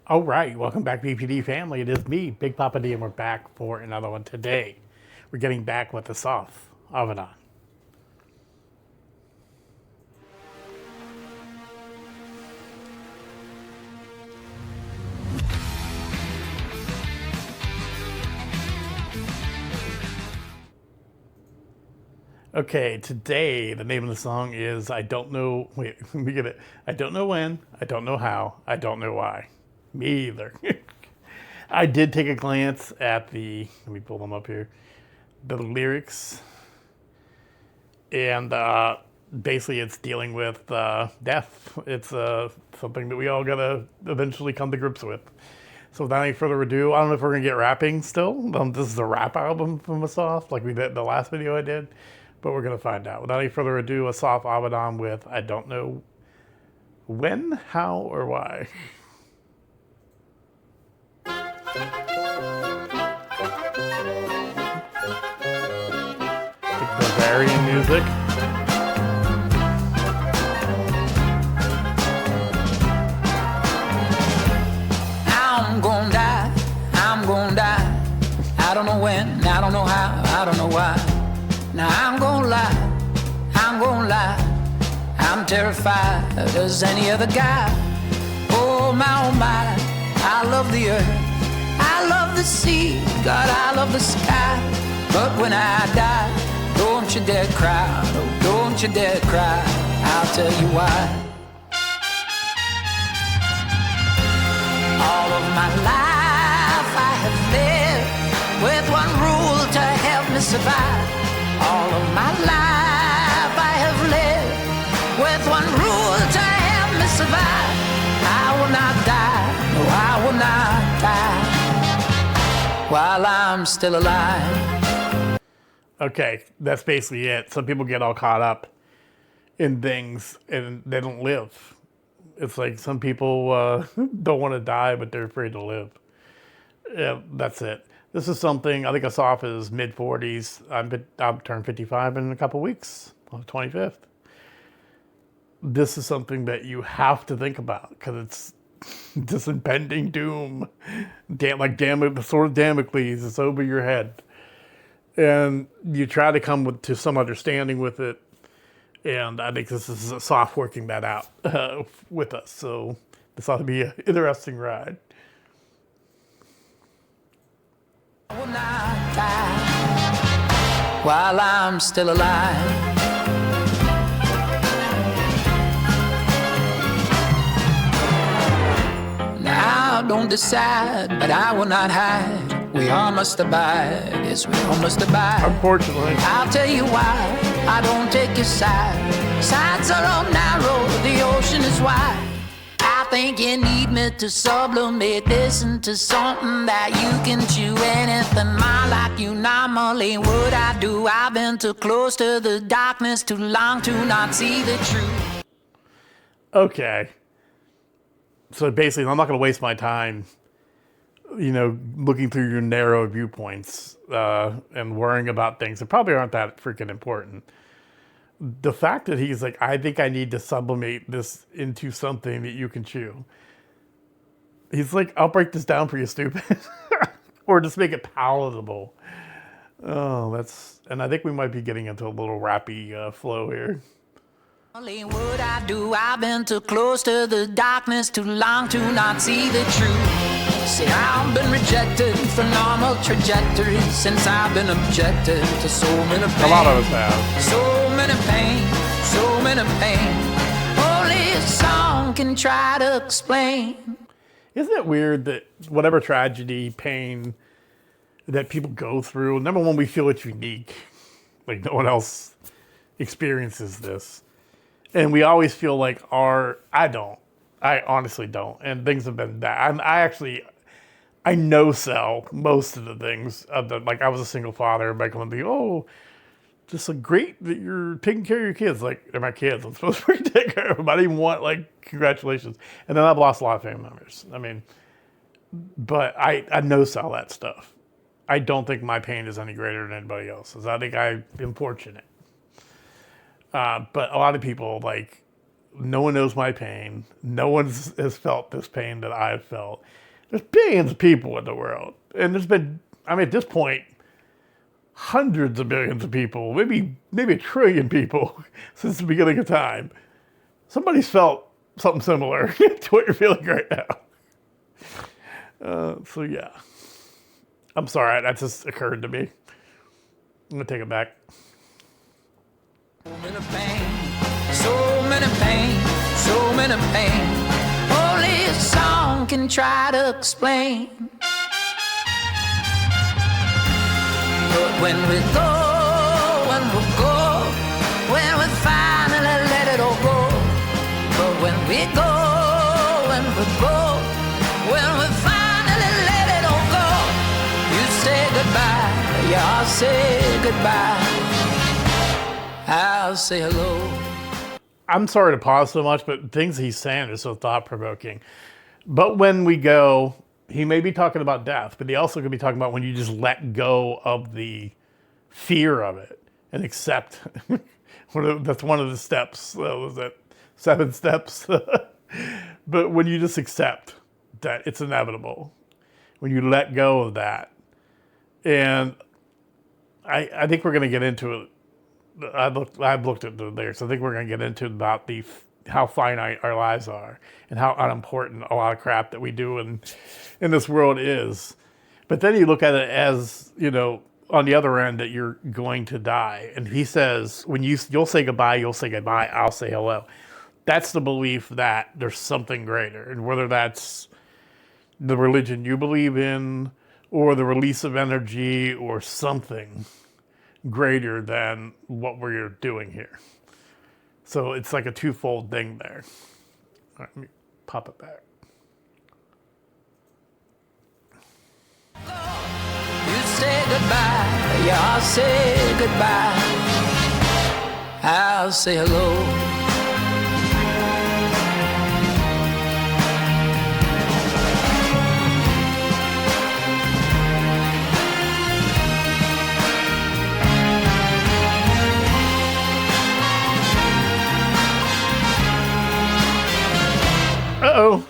All right, welcome back, BPD family. It is me, Big Papa D, and we're back for another one today. We're getting back with Asaf Avidan. Okay, today the name of the song is I Don't Know. Wait, let me get it. I don't know when, I don't know how, I don't know why. Me either. I did take a glance at let me pull them up here, the lyrics, and basically it's dealing with death. It's something that we all gotta eventually come to grips with. So without any further ado, I don't know if we're gonna get rapping still. This is a rap album from Asaf, like we did the last video I did, but we're gonna find out. Without any further ado, Asaf Avidan with I Don't Know When, How, or Why. Like Bavarian music. I'm gonna die, I'm gonna die. I don't know when, I don't know how, I don't know why. Now I'm gonna lie, I'm terrified as any other guy. Oh my, I love the earth, I love the sea, God, I love the sky. But when I die, don't you dare cry, oh, don't you dare cry, I'll tell you why. All of my life I have lived with one rule to help me survive. All of my life I have lived with one rule to help me survive. I will not die, no, I will not die while I'm still alive. Okay, that's basically it. Some people get all caught up in things and they don't live. It's like some people don't want to die, but they're afraid to live. Yeah, that's it. This is something, I think Asaf is mid-40s. I'll turn 55 in a couple weeks, on the 25th. This is something that you have to think about because it's this impending doom. The sword of Damocles is over your head. And you try to come to some understanding with it. And I think this is Asaf working that out with us. So this ought to be an interesting ride. I will not die while I'm still alive. Now don't decide, but I will not hide. We all must abide, yes, we all must abide. Unfortunately. I'll tell you why I don't take your side. Sides are all narrow, the ocean is wide. I think you need me to sublimate this into something that you can chew. Anything more like you normally would, I do. I've been too close to the darkness too long to not see the truth. Okay. So basically, I'm not going to waste my time, looking through your narrow viewpoints and worrying about things that probably aren't that freaking important. The fact that he's like, I think I need to sublimate this into something that you can chew. He's like, I'll break this down for you, stupid. Or just make it palatable. Oh, and I think we might be getting into a little rappy flow here. What I do, I've been too close to the darkness too long to not see the truth. See, I've been rejected for normal trajectories since I've been objected to so many pain. A lot of us have. So many pain, so many pain. Only a song can try to explain. Isn't it weird that whatever tragedy, pain that people go through, number one, we feel it's unique. Like no one else experiences this. And we always feel like I honestly don't. And things have been bad. I no-sell most of the things. Like I was a single father. Everybody come and be, oh, just so great that you're taking care of your kids. Like, they're my kids. I'm supposed to take care of them. I didn't even want, congratulations. And then I've lost a lot of family members. I mean, but I no-sell that stuff. I don't think my pain is any greater than anybody else's. I think I've been fortunate. But a lot of people, No one knows my pain. No one has felt this pain that I've felt. There's billions of people in the world. And there's been, I mean, at this point, hundreds of billions of people, maybe a trillion people since the beginning of time. Somebody's felt something similar to what you're feeling right now. So yeah. I'm sorry, that just occurred to me. I'm gonna take it back. So many pain, so many pain, so many pain. Only a song can try to explain. But when we go, when we finally let it all go. But when we go, when we finally let it all go. You say goodbye, yeah, I'll say goodbye. I'll say hello. I'm sorry to pause so much, but things he's saying are so thought-provoking. But when we go, he may be talking about death, but he also could be talking about when you just let go of the fear of it and accept. That's one of the steps. Was that 7 steps? But when you just accept that it's inevitable, when you let go of that, and I think we're going to get into it. I've looked at the lyrics. I think we're going to get into about how finite our lives are and how unimportant a lot of crap that we do in this world is. But then you look at it as, on the other end that you're going to die. And he says, when you'll say goodbye, I'll say hello. That's the belief that there's something greater. And whether that's the religion you believe in or the release of energy or something greater than what we're doing here. So it's like a twofold thing there. All right, let me pop it back. You say goodbye, yeah, I'll say goodbye. I'll say hello. Uh-oh.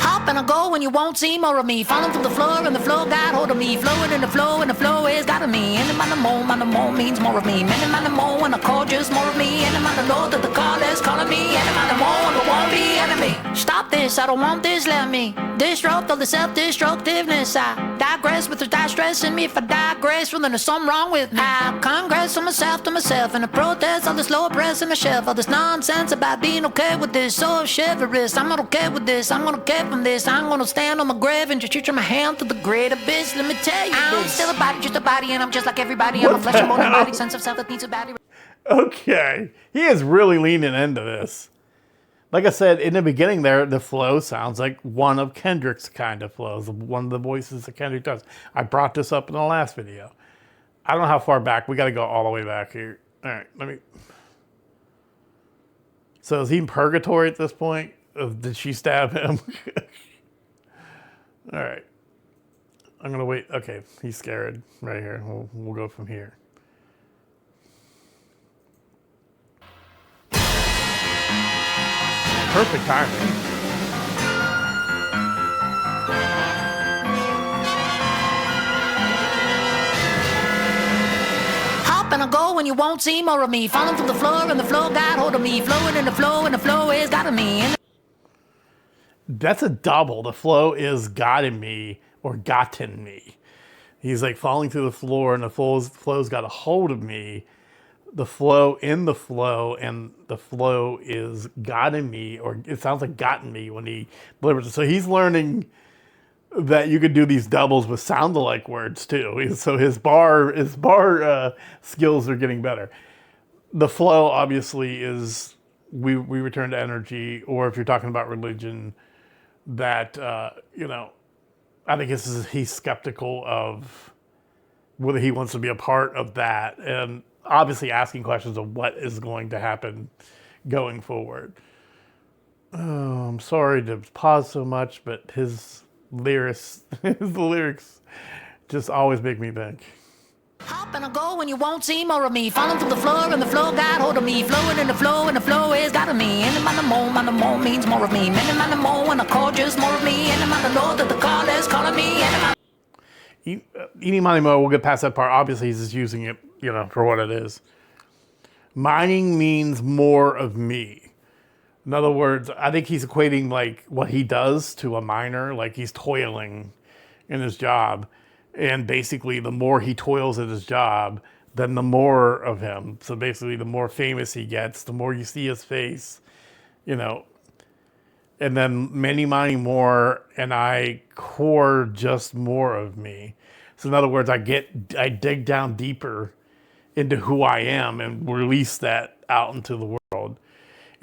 Hop and I go when you won't see more of me. Falling through the floor and the floor got hold of me. Flowing in the flow and the flow is got of me. Any man more means more of me. Many man more when I call just more of me. Any man know that the call is calling me. Any man more when I won't be enemy. Stop this, I don't want this, let me disrupt all the self-destructiveness. I digress with the distress in me. If I digress, well then there's something wrong with me. I congress on myself to myself and I protest all this low press in the shelf. All this nonsense about being okay with this. So chivalrous, I'm not okay with this. I'm gonna get from this. I'm gonna stand on my grave and just reach my hand to the great abyss. Let me tell you I'm this. Still a body, just a body, and I'm just like everybody. I'm a flesh and bone and body, sense of self that needs a body. Okay. He is really leaning into this. Like I said, in the beginning there, the flow sounds like one of Kendrick's kind of flows, one of the voices that Kendrick does. I brought this up in the last video. I don't know how far back. We got to go all the way back here. All right, let me... So is he in purgatory at this point? Did she stab him? All right. I'm going to wait. Okay, he's scared right here. We'll go from here. Perfect timing. Hop and I go when you won't see more of me. Falling through the floor and the floor got hold of me. Flowing in the flow and the flow is got of me. That's a double. The flow is gotten me or gotten me. He's like falling through the floor and the flow's got a hold of me. The flow in the flow and the flow is gotten me, or it sounds like gotten me when he delivers it. So he's learning that you could do these doubles with sound-alike words too. So his bar skills are getting better. The flow obviously is we return to energy, or if you're talking about religion, that I think he's skeptical of whether he wants to be a part of that, and obviously asking questions of what is going to happen going forward. I'm sorry to pause so much, but his lyrics, his lyrics just always make me think. Hop and I go and you won't see more of me. Falling through the floor and the floor got hold of me. Flowing in the flow and the flow is got of me. Any man the more means more of me. Many man the more when I call just more of me. Any man the know that the call is calling me. Eeny, miny, mo, we'll get past that part. Obviously, he's just using it, for what it is. Mining means more of me. In other words, I think he's equating like what he does to a miner, like he's toiling in his job. And basically, the more he toils at his job, then the more of him. So basically, the more famous he gets, the more you see his face, And then many, many more, and I core just more of me. So in other words, I dig down deeper into who I am and release that out into the world.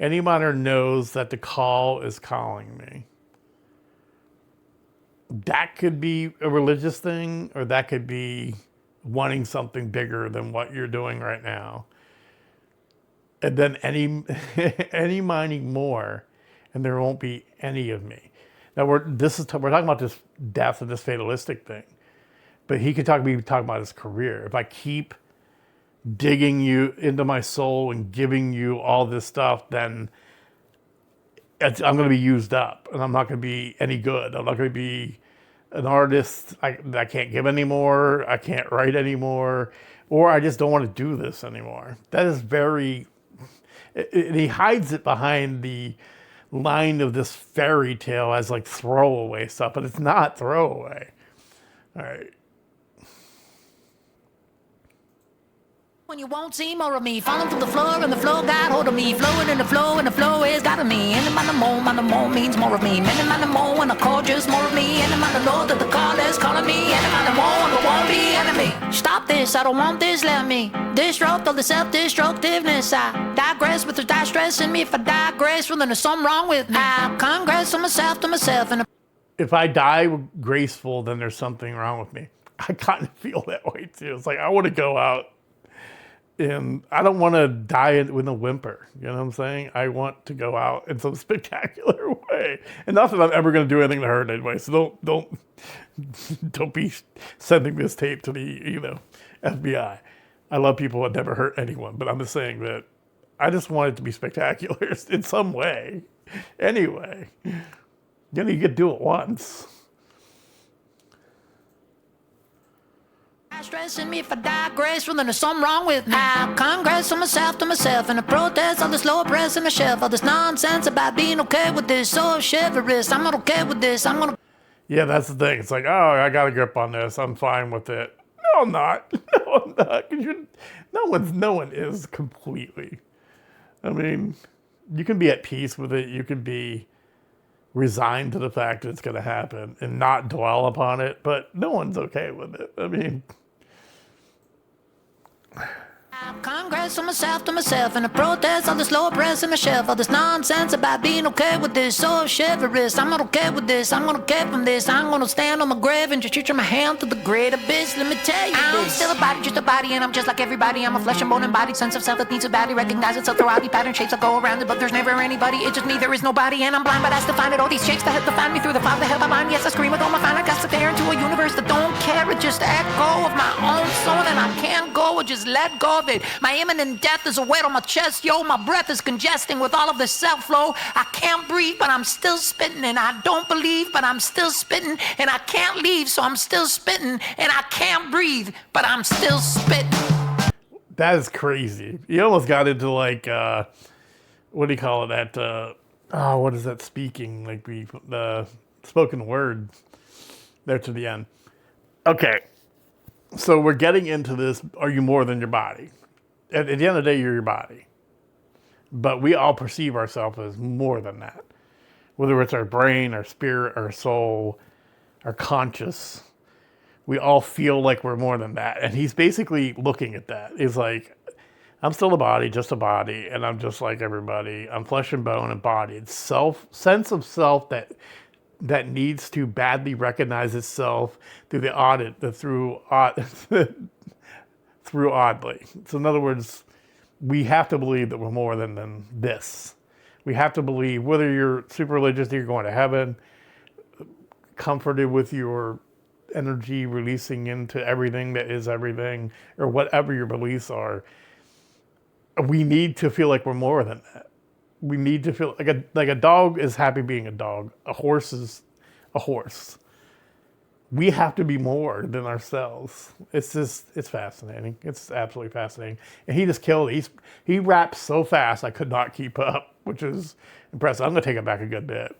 Any miner knows that the call is calling me. That could be a religious thing, or that could be wanting something bigger than what you're doing right now. And then any mining more, and there won't be any of me. Now we're talking about this death and this fatalistic thing, but he could be talking about his career. If I keep digging you into my soul and giving you all this stuff, then I'm going to be used up, and I'm not going to be any good. I'm not going to be an artist. I can't give anymore. I can't write anymore, or I just don't want to do this anymore. That is very. He hides it behind the line of this fairy tale as like throwaway stuff, but it's not throwaway. All right. When you won't see more of me, falling through the floor and the floor got hold of me, flowing in the flow and the flow is got of me. Any man the more means more of me. Many man the more when I call just more of me. Any man the know that the call is calling me. Any man the more and I won't be enemy. Stop this, I don't want this, let me disrupt all the self-destructiveness. I digress with the distress in me. If I digress, well then there's something wrong with me. I congress on myself to myself and if I die graceful, then there's something wrong with me. I kind of feel that way too. It's like I want to go out. And I don't want to die with a whimper. You know what I'm saying? I want to go out in some spectacular way. And not that I'm ever going to do anything to hurt anybody. So don't be sending this tape to the FBI. I love people that never hurt anyone, but I'm just saying that I just want it to be spectacular in some way. Anyway, you get to do it once. stressing me if I digress, well then there's something wrong with me. I congress on myself to myself and I protest all this low press and the shelf, all this nonsense about being okay with this, so chivalrous. I'm not okay with this. Yeah, that's the thing. It's like, oh, I got a grip on this. I'm fine with it. No, I'm not. No, I'm not. No one is completely. I mean, you can be at peace with it. You can be resigned to the fact that it's going to happen and not dwell upon it, but no one's okay with it. I mean, Congress on myself to myself and I protest all this low press and the shelf, all this nonsense about being okay with this, so chivalrous. I'm not okay with this. I'm gonna care from this. I'm gonna stand on my grave and just reach my hand to the great abyss. Let me tell you, I'm still a body, just a body, and I'm just like everybody. I'm a flesh and bone embodied sense of self that needs a body, recognize itself through all the pattern shapes that go around it, but there's never anybody. It's just me, there is nobody, and I'm blind, but I still find it. All these shapes that have to find me through the fog that held my mind. Yes, I scream with all my fine. I got to stare into a universe that don't care. It just echo of my own soul, and I can't go. Or just let go of it. My imminent death is a weight on my chest, yo. My breath is congesting with all of this self-flow. I can't breathe, but I'm still spitting, and I don't believe, but I'm still spitting, and I can't leave, so I'm still spitting, and I can't breathe, but I'm still spitting. That is crazy. You almost got into like, what do you call it? That, what is that speaking? Like the spoken word there to the end. Okay. So we're getting into this, are you more than your body? At the end of the day, you're your body. But we all perceive ourselves as more than that. Whether it's our brain, our spirit, our soul, our conscious, we all feel like we're more than that. And he's basically looking at that. He's like, I'm still a body, just a body, and I'm just like everybody. I'm flesh and bone and body. It's sense of self that needs to badly recognize itself through the audit, through oddly. So in other words, we have to believe that we're more than this. We have to believe, whether you're super religious, you're going to heaven, comforted with your energy releasing into everything that is everything, or whatever your beliefs are. We need to feel like we're more than that. We need to feel like a dog is happy being a dog. A horse is a horse. We have to be more than ourselves. It's fascinating. It's absolutely fascinating. And he just killed it. He raps so fast I could not keep up, which is impressive. I'm going to take it back a good bit.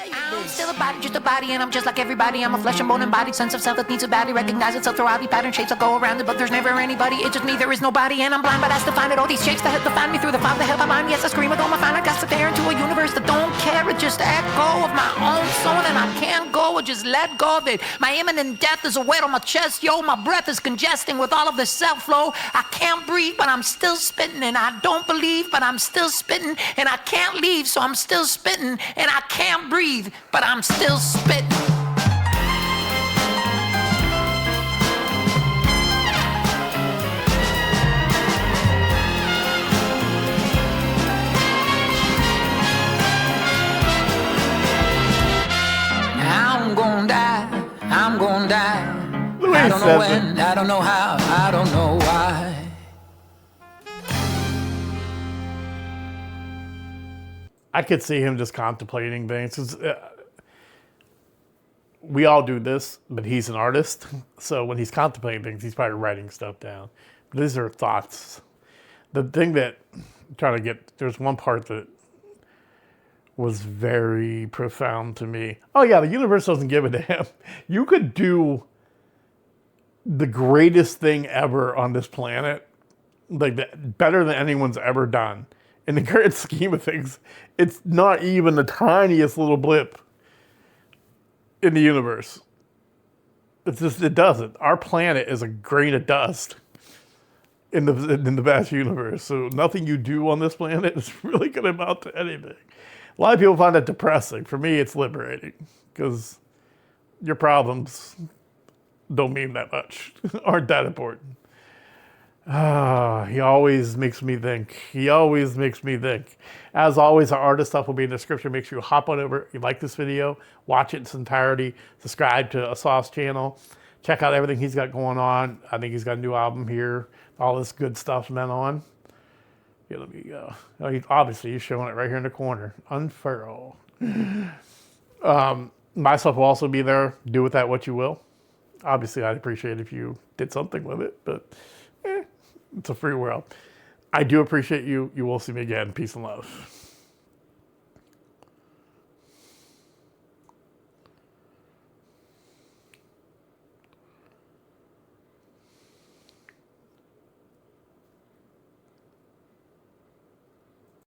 I'm still a body, just a body, and I'm just like everybody. I'm a flesh and bone embodied sense of self that needs a body. Recognize itself through all the pattern shapes that go around it, but there's never anybody. It's just me, there is nobody, and I'm blind, but I still find it. All these shapes that help to find me through the fog that help my mind. Yes, I scream with all my fine. I got to stare into a universe that don't care. It just echo of my own soul, and I can't go. I just let go of it. My imminent death is a weight on my chest, yo. My breath is congesting with all of this self-flow. I can't breathe, but I'm still spitting, and I don't believe, but I'm still spitting, and I can't leave, so I'm still spitting, and I can't breathe, but I'm still spitting. I'm gonna die, I'm gonna die. I don't know when, I don't know how, I don't know why. I could see him just contemplating things. We all do this, but he's an artist. So when he's contemplating things, he's probably writing stuff down. But these are thoughts. The thing that I'm trying to get, there's one part that was very profound to me. Oh yeah, the universe doesn't give a damn. You could do the greatest thing ever on this planet, like better than anyone's ever done. In the grand scheme of things, it's not even the tiniest little blip in the universe. It's just, it doesn't. Our planet is a grain of dust in the vast universe. So nothing you do on this planet is really going to amount to anything. A lot of people find that depressing. For me, it's liberating because your problems don't mean that much, aren't that important. He always makes me think. He always makes me think. As always, our artist stuff will be in the description. Make sure you hop on over. If you like this video, watch it in its entirety. Subscribe to Asaf's channel. Check out everything he's got going on. I think he's got a new album here. All this good stuff's meant on. Here, let me go. Obviously, he's showing it right here in the corner. Unfurl. Myself will also be there. Do with that what you will. Obviously, I'd appreciate it if you did something with it, but it's a free world. I do appreciate you. You will see me again. Peace and love.